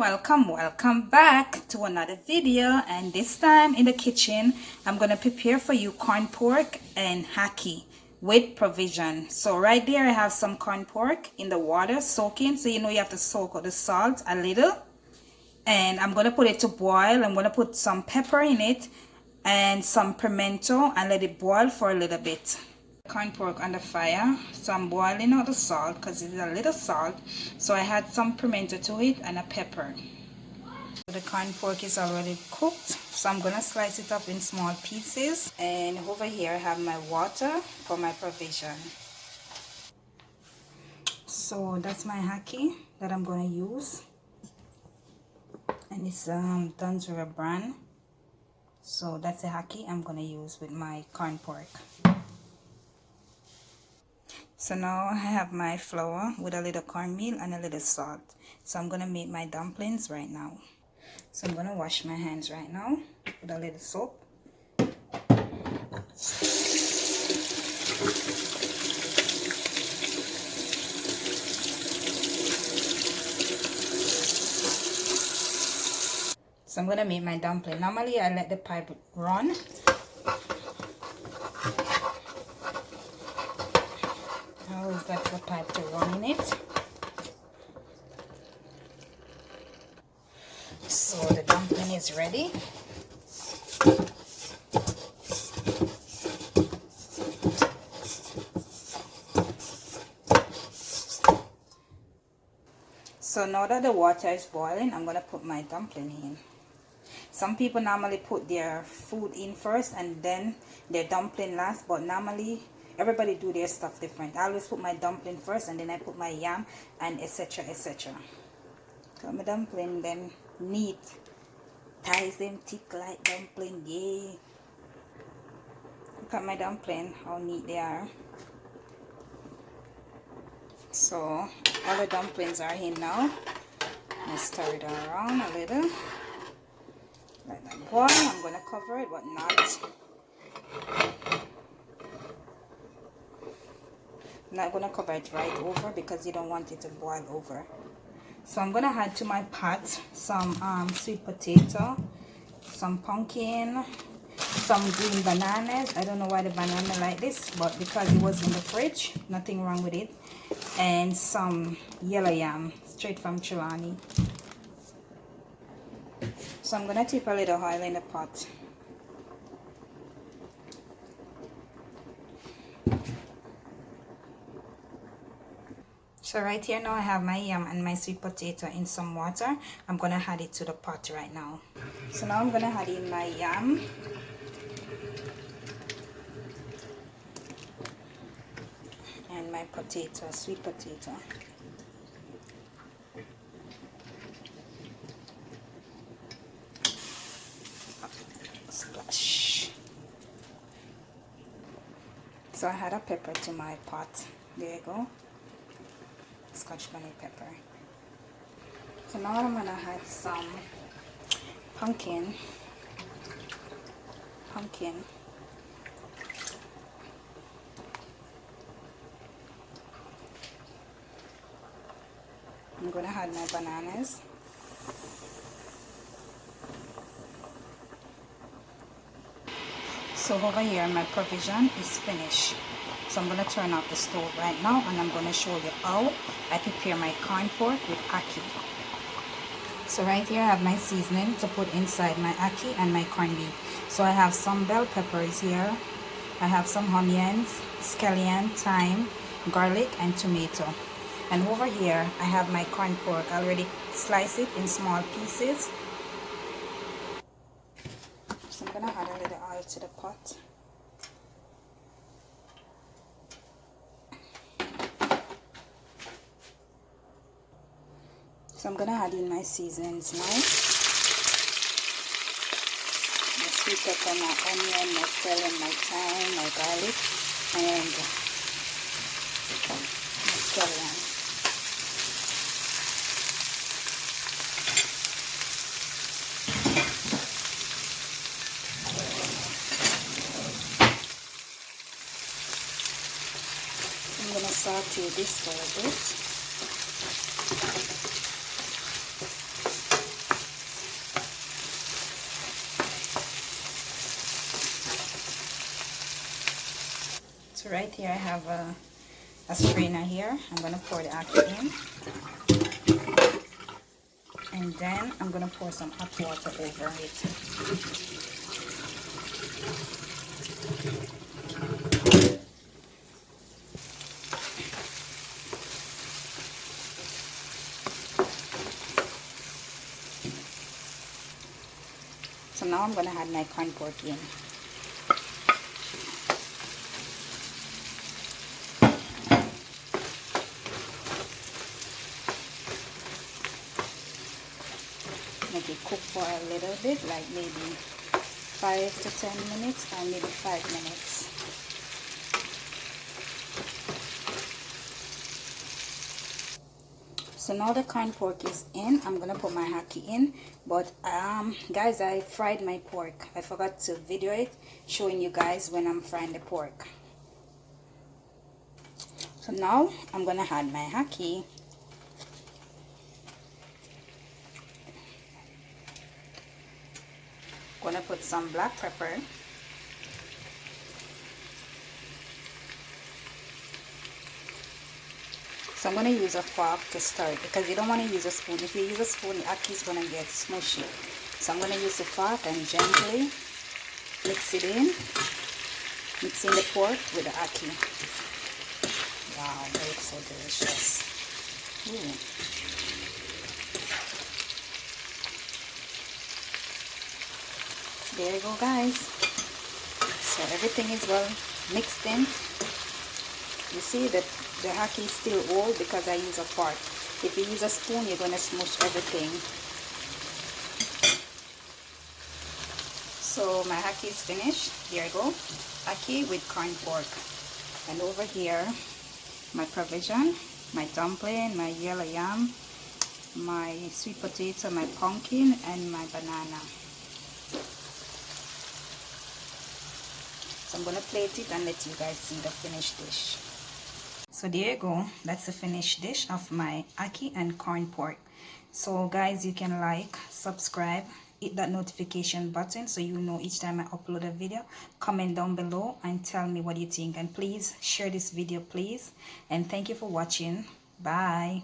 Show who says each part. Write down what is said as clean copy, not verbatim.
Speaker 1: Welcome back to another video, and this time in the kitchen I'm gonna prepare for you corn pork and ackee with provision. So right there I have some corn pork in the water soaking, so you know you have to soak out the salt a little, and I'm gonna put it to boil. I'm gonna put some pepper in it and some pimento and let it boil for a little bit. Corn pork on the fire, so I'm boiling out the salt because it's a little salt, so I had some pimento to it and a pepper. The corn pork is already cooked, so I'm gonna slice it up in small pieces, and over here I have my water for my provision. So that's my ackee that I'm gonna use, and it's done through a brand. So that's the ackee I'm gonna use with my corn pork. So now I have my flour with a little cornmeal and a little salt. So I'm gonna make my dumplings right now. So I'm gonna wash my hands right now with a little soap. So I'm gonna make my dumpling. Normally I let the pipe run. I always let the pipe to run in it. So the dumpling is ready. So now that the water is boiling, I'm gonna put my dumpling in. Some people normally put their food in first and then their dumpling last, but normally everybody do their stuff different. I always put my dumpling first and then I put my yam and etc, etc. Cut my dumpling then neat, ties them thick like dumpling, yay. Look at my dumpling, how neat they are. So all the dumplings are in now. I stir it around a little. Let that boil. I'm going to cover it, but not going to cover it right over because you don't want it to boil over. So I'm going to add to my pot some sweet potato, some pumpkin, some green bananas. I don't know why the banana like this, but because it was in the fridge, nothing wrong with it. And some yellow yam straight from Chilani. So I'm gonna tip a little oil in the pot. So right here now I have my yam and my sweet potato in some water. I'm gonna add it to the pot right now. So now I'm gonna add in my yam. And my potato, sweet potato. Splash. So I had a pepper to my pot. There you go. Scotch bonnet pepper. So now I'm gonna add some pumpkin. I'm gonna add my bananas. So over here my provision is finished. So I'm gonna turn off the stove right now and I'm gonna show you how I prepare my corn pork with ackee. So right here I have my seasoning to put inside my ackee and my corned beef. So I have some bell peppers here. I have some onions, scallion, thyme, garlic, and tomato. And over here I have my corn pork. I already sliced it in small pieces. So I'm gonna add a little oil to the pot. So I'm gonna add in my seasonings now. My sweet pepper, my onion, my scallion, my thyme, my garlic, and my scallion. I'm gonna saute this for a bit. right here I have a strainer here. I'm going to pour the ackee in, and then I'm going to pour some hot water over it. So now I'm going to add my corn pork in. Make it cook for a little bit, like maybe 5 to 10 minutes or maybe 5 minutes. So now the corn pork is in. I'm gonna put my ackee in, but guys, I fried my pork. I forgot to video it, showing you guys when I'm frying the pork. So now I'm gonna add my ackee. Gonna put some black pepper. So I'm gonna use a fork to stir it, because you don't want to use a spoon. If you use a spoon, the ackee is gonna get smushy. So I'm gonna use the fork and gently mix it in, mixing the pork with the ackee. Wow, that looks so delicious. Ooh. There you go, guys. So everything is well mixed in. You see that the ackee is still old because I use a fork. If you use a spoon, you're going to smush everything. So my ackee is finished. Here I go. Ackee with corn pork. And over here, my provision, my dumpling, my yellow yam, my sweet potato, my pumpkin, and my banana. So I'm going to plate it and let you guys see the finished dish. So there you go. That's the finished dish of my ackee and corn pork. So guys, you can like, subscribe, hit that notification button so you know each time I upload a video. Comment down below and tell me what you think. And please share this video, please. And thank you for watching. Bye.